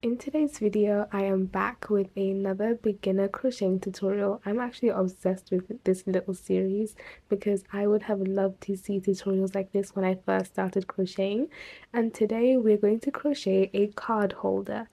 In today's video, I am back with another beginner crocheting tutorial. I'm actually obsessed with this little series because I would have loved to see tutorials like this when I first started crocheting. And today we're going to crochet a card holder.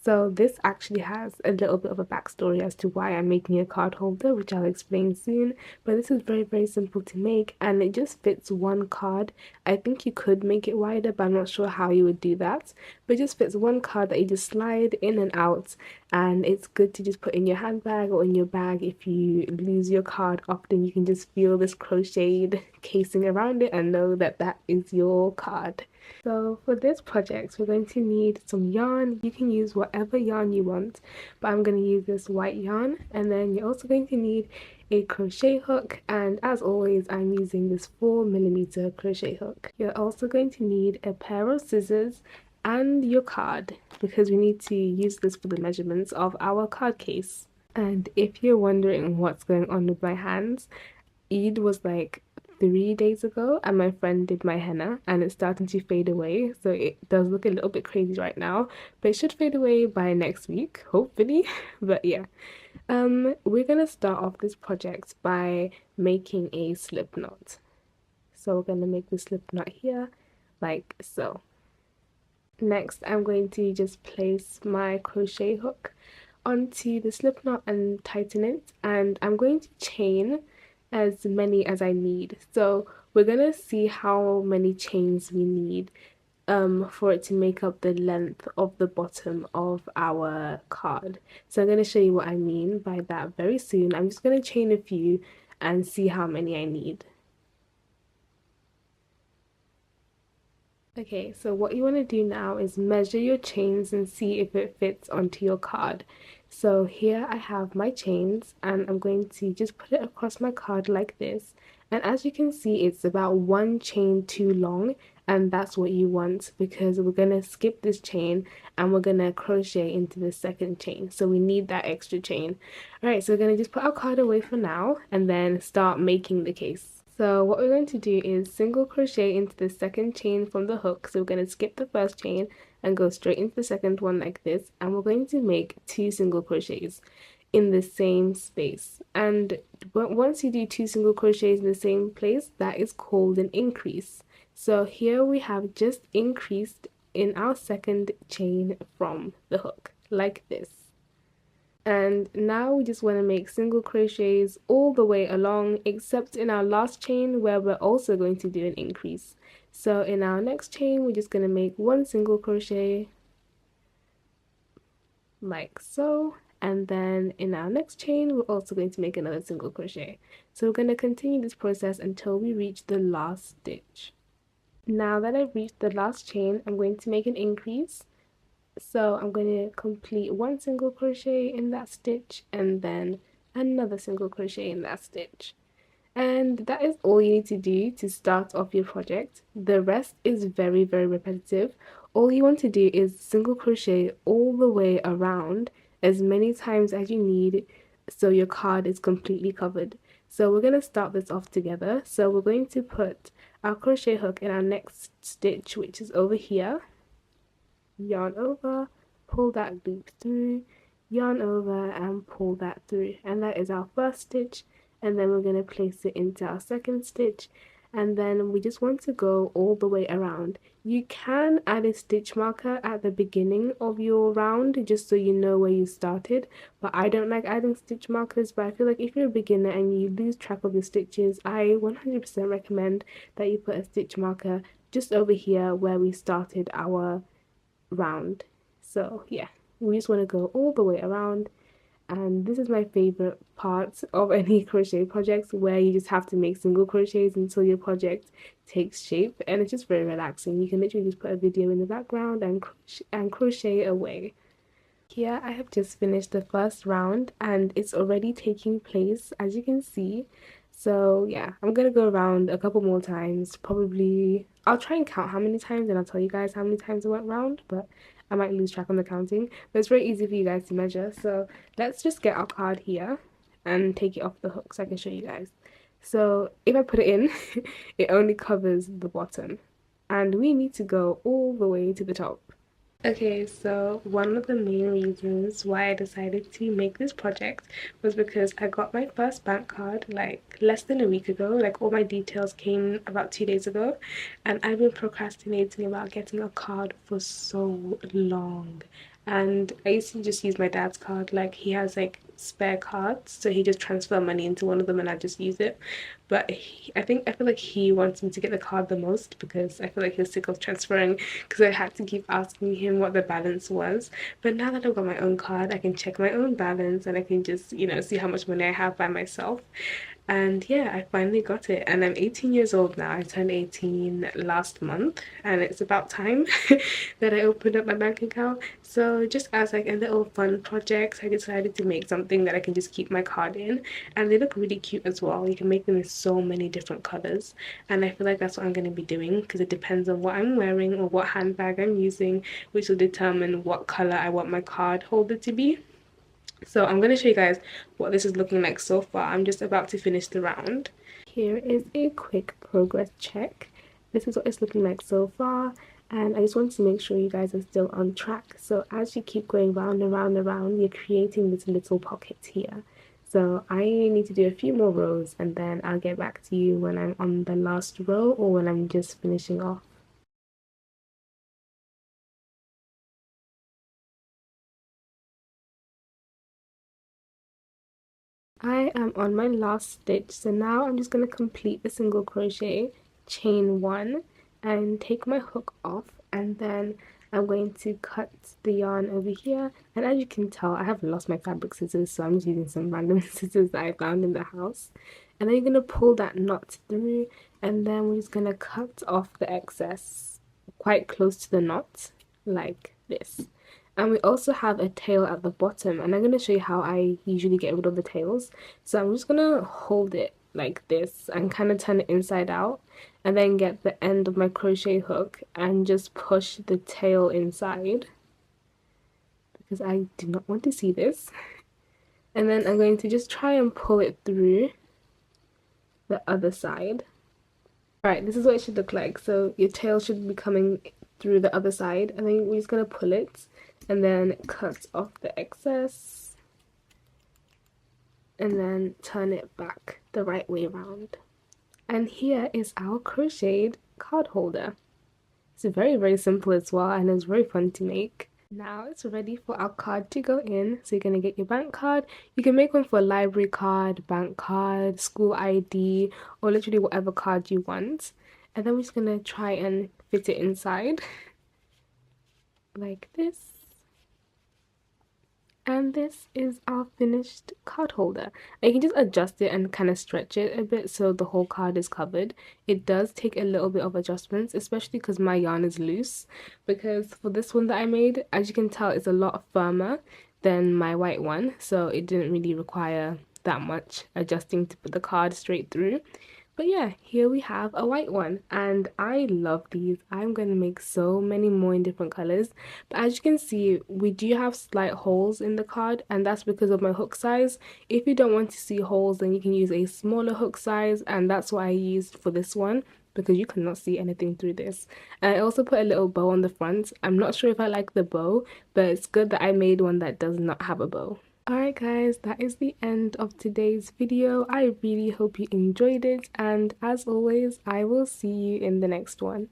So this actually has a little bit of a backstory as to why I'm making a card holder, which I'll explain soon. But this is very simple to make and it just fits one card. I think you could make it wider, but I'm not sure how you would do that. But it just fits one card that you just slide in and out, and it's good to just put in your handbag or in your bag. If you lose your card often, you can just feel this crocheted casing around it and know that that is your card. So for this project, we're going to need some yarn. You can use whatever yarn you want, but I'm going to use this white yarn. And then you're also going to need a crochet hook, and as always, I'm using this 4mm crochet hook. You're also going to need a pair of scissors and your card because we need to use this for the measurements of our card case. And if you're wondering what's going on with my hands, Eid was like 3 days ago and my friend did my henna and it's starting to fade away, so it does look a little bit crazy right now, but it should fade away by next week, hopefully. But yeah, we're gonna start off this project by making a slip knot. So we're gonna make the slip knot here like so. Next, I'm going to just place my crochet hook onto the slip knot and tighten it, and I'm going to chain as many as I need. So we're gonna see how many chains we need for it to make up the length of the bottom of our card. So I'm going to show you what I mean by that very soon. I'm just going to chain a few and see how many I need. Okay, so what you want to do now is measure your chains and see if it fits onto your card. So here I have my chains and I'm going to just put it across my card like this. And as you can see, it's about one chain too long, and that's what you want because we're going to skip this chain and we're going to crochet into the second chain. So we need that extra chain. All right, so we're going to just put our card away for now and then start making the case. So what we're going to do is single crochet into the second chain from the hook. So we're going to skip the first chain and go straight into the second one like this, and we're going to make 2 single crochets in the same space. And once you do 2 single crochets in the same place, that is called an increase. So here we have just increased in our second chain from the hook like this. And now we just want to make single crochets all the way along, except in our last chain where we're also going to do an increase. So in our next chain, we're just going to make 1 single crochet like so, and then in our next chain we're also going to make another single crochet. So we're going to continue this process until we reach the last stitch. Now that I've reached the last chain, I'm going to make an increase. So I'm going to complete 1 single crochet in that stitch and then another single crochet in that stitch. And that is all you need to do to start off your project. The rest is very repetitive. All you want to do is single crochet all the way around as many times as you need so your card is completely covered. So we're going to start this off together. So we're going to put our crochet hook in our next stitch, which is over here. Yarn over, pull that loop through, yarn over and pull that through, and that is our first stitch. And then we're going to place it into our second stitch, and then we just want to go all the way around. You can add a stitch marker at the beginning of your round just so you know where you started, but I don't like adding stitch markers. But I feel like if you're a beginner and you lose track of your stitches, I 100% recommend that you put a stitch marker just over here where we started our round. So yeah, we just want to go all the way around, and this is my favorite part of any crochet projects, where you just have to make single crochets until your project takes shape, and it's just very relaxing. You can literally just put a video in the background and crochet away. Here I have just finished the first round and it's already taking place, as you can see. So yeah, I'm gonna go around a couple more times. Probably I'll try and count how many times and I'll tell you guys how many times I went round, but I might lose track on the counting. But it's very easy for you guys to measure. So let's just get our card here and take it off the hook so I can show you guys. So if I put it in, it only covers the bottom, and we need to go all the way to the top. Okay, so one of the main reasons why I decided to make this project was because I got my first bank card like less than a week ago. Like all my details came about 2 days ago, and I've been procrastinating about getting a card for so long. And I used to just use my dad's card, like he has like spare cards, so he just transfer money into one of them and I just use it. But I feel like he wants me to get the card the most because I feel like he's sick of transferring because I had to keep asking him what the balance was. But now that I've got my own card, I can check my own balance and I can just, see how much money I have by myself. And yeah, I finally got it. And I'm 18 years old now. I turned 18 last month, and it's about time that I opened up my bank account. So just as like a little fun project, I decided to make something that I can just keep my card in. And they look really cute as well. You can make them in so many different colors. And I feel like that's what I'm going to be doing because it depends on what I'm wearing or what handbag I'm using, which will determine what color I want my card holder to be. So I'm going to show you guys what this is looking like so far. I'm just about to finish the round. Here is a quick progress check. This is what it's looking like so far, and I just want to make sure you guys are still on track. So as you keep going round and round and round, you're creating this little pocket here. So I need to do a few more rows and then I'll get back to you when I'm on the last row or when I'm just finishing off. I am on my last stitch, so now I'm just going to complete the single crochet, chain one, and take my hook off, and then I'm going to cut the yarn over here. And as you can tell, I have lost my fabric scissors, so I'm just using some random scissors that I found in the house. And then you're going to pull that knot through, and then we're just going to cut off the excess quite close to the knot, like this. And we also have a tail at the bottom, and I'm going to show you how I usually get rid of the tails. So I'm just going to hold it like this and kind of turn it inside out, and then get the end of my crochet hook and just push the tail inside because I do not want to see this. And then I'm going to just try and pull it through the other side. Alright, this is what it should look like. So your tail should be coming through the other side, and then we're just going to pull it and then cut off the excess and then turn it back the right way around. And here is our crocheted card holder. It's very, very simple as well, and it's very fun to make. Now it's ready for our card to go in. So you're going to get your bank card. You can make one for a library card, bank card, school ID, or literally whatever card you want. And then we're just going to try and fit it inside like this. And this is our finished card holder. And you can just adjust it and kind of stretch it a bit so the whole card is covered. It does take a little bit of adjustments, especially because my yarn is loose. Because for this one that I made, as you can tell, it's a lot firmer than my white one. So it didn't really require that much adjusting to put the card straight through. But yeah, here we have a white one, and I love these. I'm going to make so many more in different colors. But as you can see, we do have slight holes in the card, and that's because of my hook size. If you don't want to see holes, then you can use a smaller hook size, and that's what I used for this one because you cannot see anything through this. And I also put a little bow on the front. I'm not sure if I like the bow, but it's good that I made one that does not have a bow. Alright guys, that is the end of today's video. I really hope you enjoyed it, and as always, I will see you in the next one.